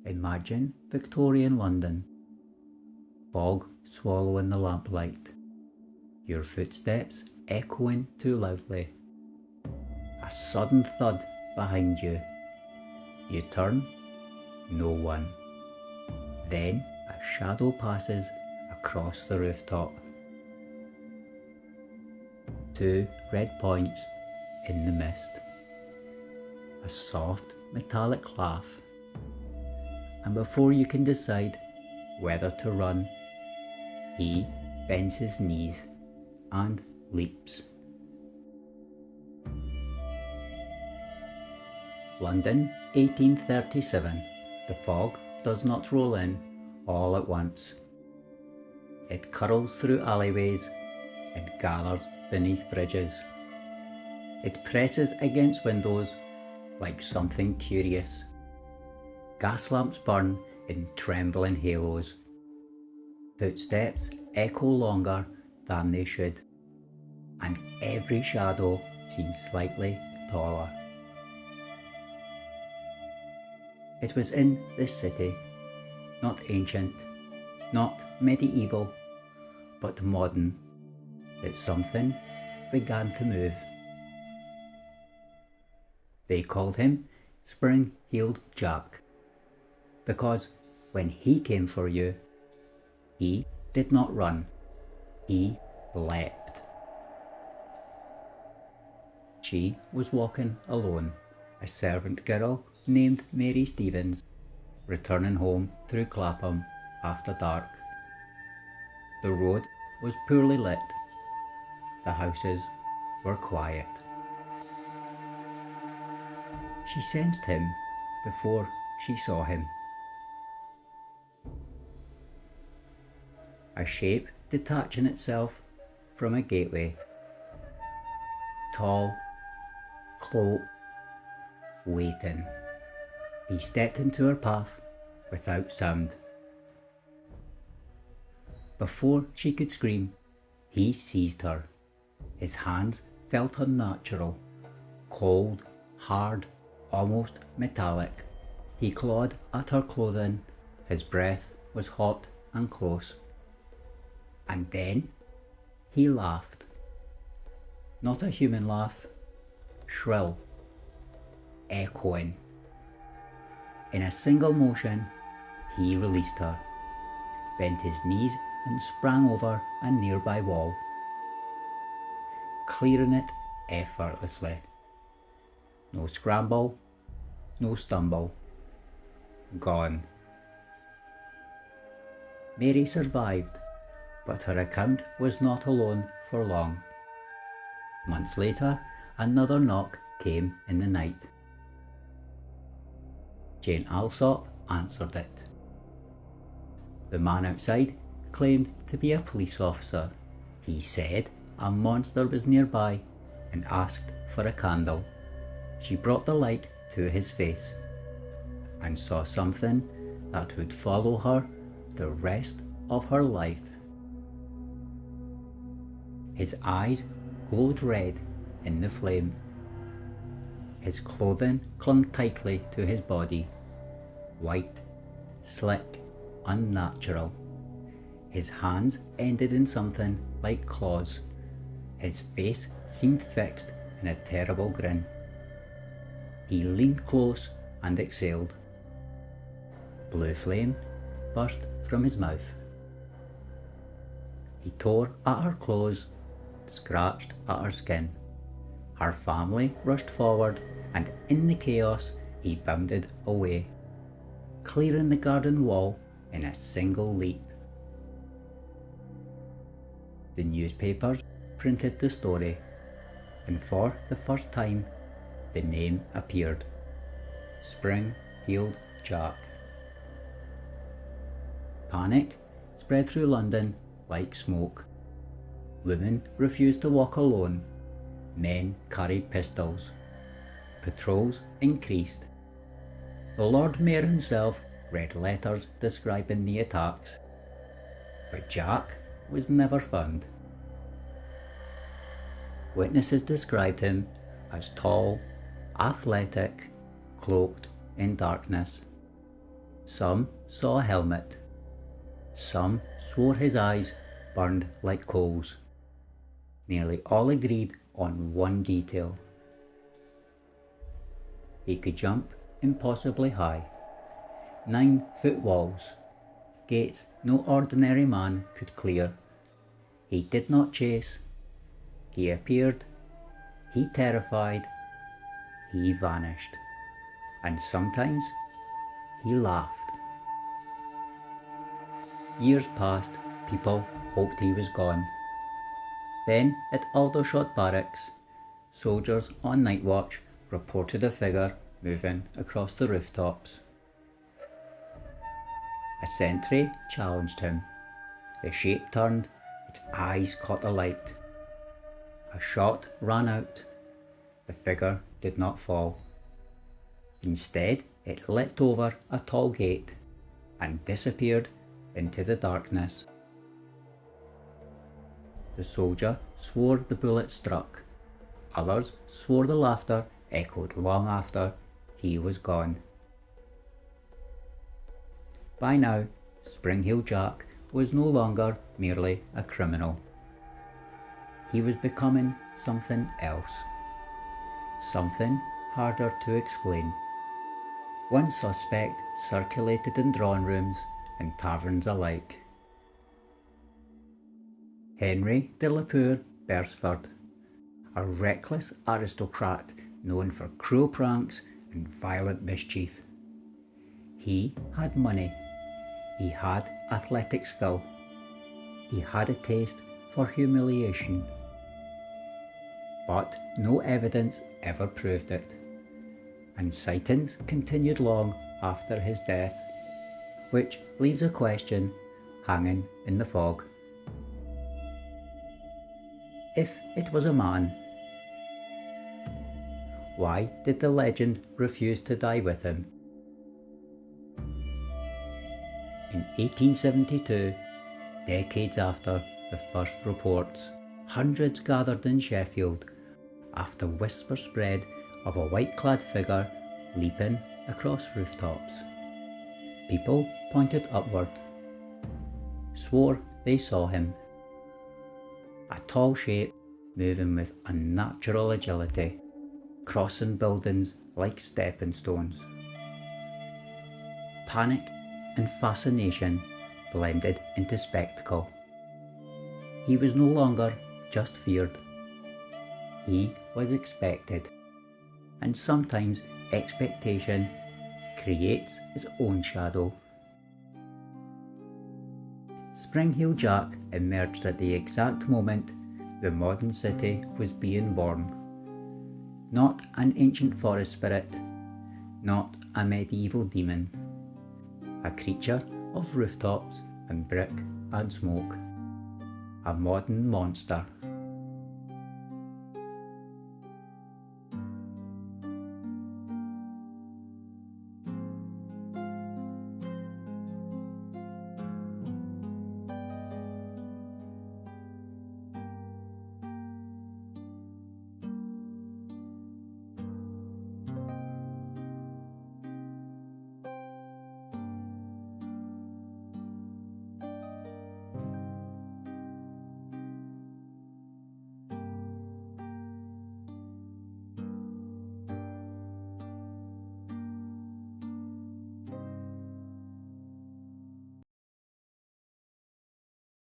Imagine Victorian London, fog swallowing the lamplight, your footsteps echoing too loudly. A sudden thud behind you. You turn, no one. Then a shadow passes across the rooftop. Two red points in the mist. A soft metallic laugh. And before you can decide whether to run, he bends his knees and leaps. London, 1837. The fog does not roll in all at once. It curls through alleyways and gathers beneath bridges. It presses against windows like something curious. Gas lamps burn in trembling halos. Footsteps echo longer than they should, and every shadow seems slightly taller. It was in this city, not ancient, not medieval, but modern, that something began to move. They called him Spring-Heeled Jack, because when he came for you, he did not run, he leapt. She was walking alone, a servant girl named Mary Stevens, returning home through Clapham after dark. The road was poorly lit. The houses were quiet. She sensed him before she saw him. A shape detaching itself from a gateway. Tall, cloaked, waiting. He stepped into her path without sound. Before she could scream, he seized her. His hands felt unnatural, cold, hard, almost metallic. He clawed at her clothing. His breath was hot and close. And then he laughed. Not a human laugh, shrill, echoing. In a single motion, he released her, bent his knees and sprang over a nearby wall, clearing it effortlessly. No scramble, no stumble. Gone. Mary survived, but her account was not alone for long. Months later, another knock came in the night. Jane Alsop answered it. The man outside claimed to be a police officer. He said a monster was nearby and asked for a candle. She brought the light to his face and saw something that would follow her the rest of her life. His eyes glowed red in the flame. His clothing clung tightly to his body, white, slick, unnatural. His hands ended in something like claws. His face seemed fixed in a terrible grin. He leaned close and exhaled. Blue flame burst from his mouth. He tore at her clothes, scratched at her skin. Her family rushed forward, and in the chaos he bounded away, clearing the garden wall in a single leap. The newspapers printed the story, and for the first time the name appeared: Spring-Heeled Jack. Panic spread through London like smoke. Women refused to walk alone. Men carried pistols. Patrols increased. The Lord Mayor himself read letters describing the attacks, but Jack was never found. Witnesses described him as tall, athletic, cloaked in darkness. Some saw a helmet. Some swore his eyes burned like coals. Nearly all agreed on one detail. He could jump impossibly high. 9-foot walls, gates no ordinary man could clear. He did not chase. He appeared. He terrified. He vanished. And sometimes he laughed. Years passed. People hoped he was gone. Then at Aldershot Barracks, soldiers on night watch reported a figure moving across the rooftops. A sentry challenged him. The shape turned, its eyes caught the light. A shot rang out. The figure did not fall. Instead, it leapt over a tall gate and disappeared into the darkness. The soldier swore the bullet struck. Others swore the laughter echoed long after he was gone. By now, Spring-Heel Jack was no longer merely a criminal. He was becoming something else. Something harder to explain. One suspect circulated in drawing rooms and taverns alike. Henry de la Poor Beresford, a reckless aristocrat known for cruel pranks and violent mischief. He had money. He had athletic skill. He had a taste for humiliation. But no evidence ever proved it, and sightings continued long after his death, which leaves a question hanging in the fog. If it was a man, why did the legend refuse to die with him? In 1872, decades after the first reports, hundreds gathered in Sheffield after whispers spread of a white-clad figure leaping across rooftops. People pointed upward, swore they saw him. A tall shape moving with unnatural agility, crossing buildings like stepping stones. Panic and fascination blended into spectacle. He was no longer just feared. He was expected, and sometimes expectation creates its own shadow. Spring-Heel Jack emerged at the exact moment the modern city was being born. Not an ancient forest spirit, not a medieval demon. A creature of rooftops and brick and smoke. A modern monster.